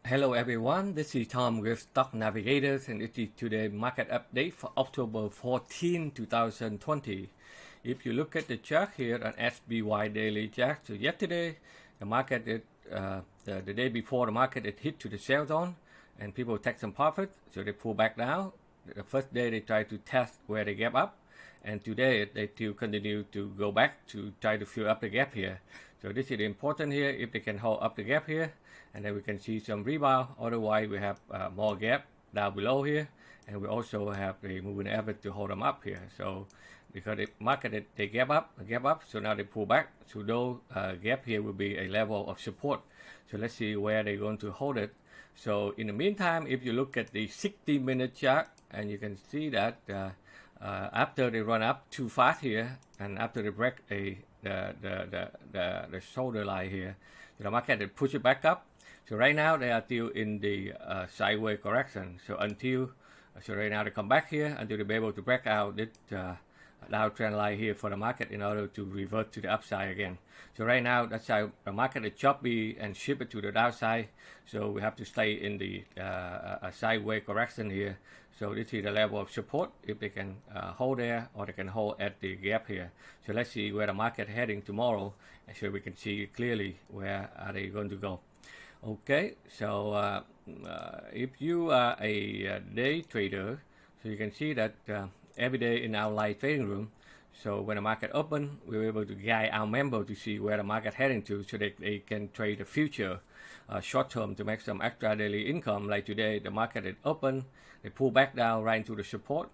Hello everyone, this is Tom with Stock Navigators and it is today market update for October 14, 2020. If you look at the chart here on SBY daily chart, so yesterday the market, the day before the market, it hit to the sell zone and people take some profit, so they pull back down. The first day they try to test where they gap up, and today they still continue to go back to try to fill up the gap here. So this is important here, if they can hold up the gap here, and then we can see some rebound. Otherwise we have more gap down below here, and we also have the moving average to hold them up here. So because the market, they gap up, so now they pull back. So those gap here will be a level of support. So let's see where they're going to hold it. So in the meantime, if you look at the 60-minute chart, and you can see that after they run up too fast here, and after they break the shoulder line here, the market, they push it back up. So right now they are still in the sideways correction. So right now they come back here until they be able to break out this downtrend line here for the market in order to revert to the upside again. So right now that's how the market is choppy and shift it to the downside. So we have to stay in the sideways correction here. So this is the level of support, if they can hold there, or they can hold at the gap here. So let's see where the market heading tomorrow, and so we can see clearly where are they going to go. Okay, so if you are a day trader, so you can see that every day in our live trading room, so when the market open, we're able to guide our member to see where the market heading to, so that they can trade the future short term to make some extra daily income. Like today, the market is open, they pull back down right into the support.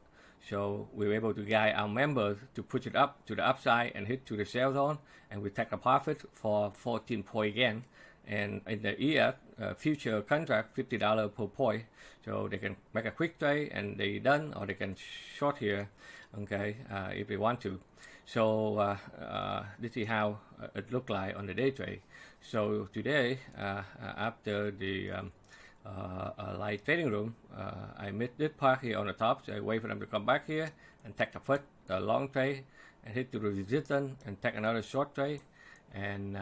So we're able to guide our members to push it up to the upside and hit to the sell zone, and we take a profit for 14 point again. And in the ES future contract, $50 per point, so they can make a quick trade and they done, or they can short here, okay, if they want to. So this is how it look like on the day trade. So today, after the live trading room, I missed this part here on the top, so I wait for them to come back here and take a first long trade and hit to the resistance and take another short trade, and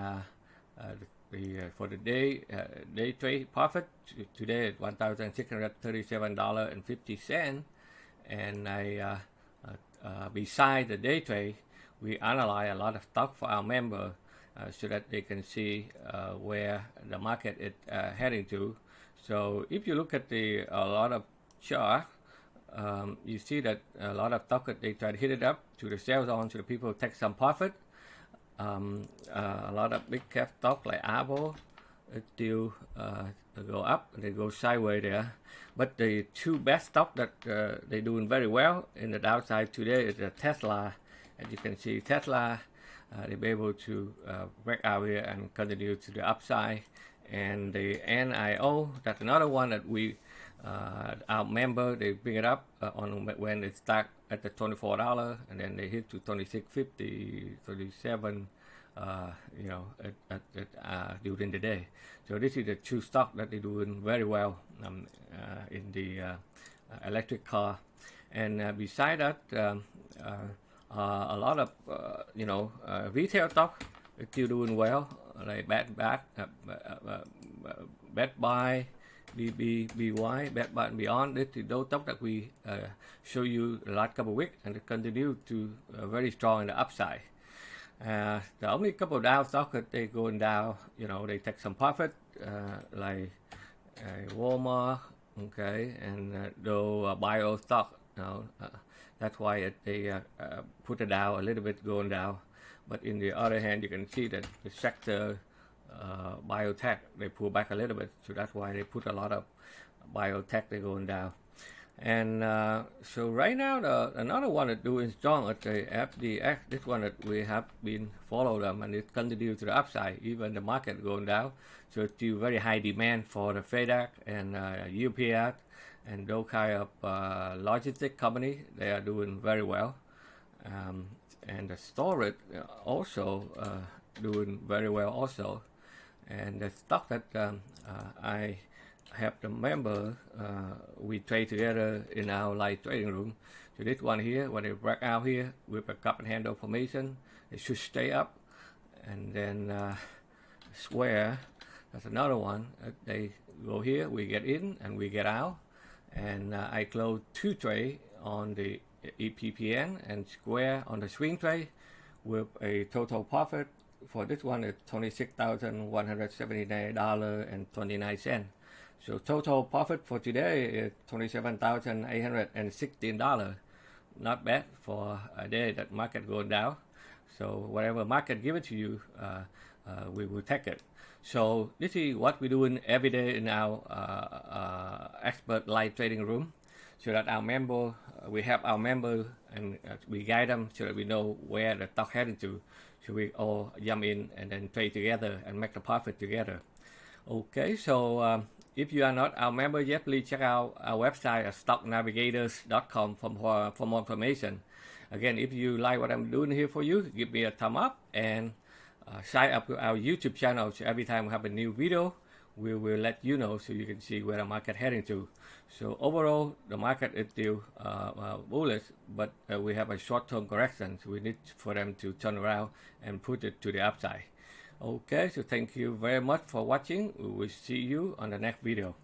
for the day trade profit today at $1,637.50, and I beside the day trade, we analyze a lot of stock for our member so that they can see where the market is heading to. So if you look at a lot of chart, you see that a lot of stock, they try to hit it up to the sell zone, so the people take some profit. A lot of big cap stock like Apple, it still go up and they go sideways there. But the two best stock that they're doing very well in the downside today is the Tesla. As you can see, Tesla, they be able to break out here and continue to the upside. And the NIO, that's another one that we our member, they bring it up on when it start at the $24, and then they hit to $26.50, $37, you know, during the day. So this is the two stock that they're doing very well in the electric car. And beside that, a lot of retail stock is still doing well, like Bed Buy, BY, Bed Bath & Beyond. This is those stock that we show you the last couple of weeks, and it continue to very strong in the upside. The only couple of down stock that they going down, you know, they take some profit, like Walmart, okay, and though bio stock, you know, that's why they put it down a little bit, going down. But in the other hand, you can see that the sector biotech, they pull back a little bit, so that's why they put a lot of biotech, they're going down. And so right now, another one that doing strong at the FDX, this one that we have been follow them, and it continue to the upside, even the market going down. So it's still very high demand for the FedEx and UPS and those kind of logistic company. They are doing very well. And the storage also doing very well also. And the stock that I have the member, we trade together in our live trading room. So this one here, when they break out here with a cup and handle formation, it should stay up, and then square That's another one. They go here, we get in and we get out. And I close 2 trades on the EPPN and square on the swing trade with a total profit for this one is $26,179.29. So total profit for today is $27,816. Not bad for a day that market going down. So whatever market give it to you, we will take it. So this is what we're doing every day in our expert live trading room, so that our member, we have our member and we guide them so that we know where the stock heading to. So we all jump in and then trade together and make the profit together. Okay, so if you are not our member yet, please check out our website at stocknavigators.com for more information. Again, if you like what I'm doing here for you, give me a thumb up and sign up to our YouTube channel. So every time we have a new video, we will let you know so you can see where the market heading to. So overall, the market is still bullish, but we have a short-term correction. So we need for them to turn around and put it to the upside. Okay, so thank you very much for watching. We will see you on the next video.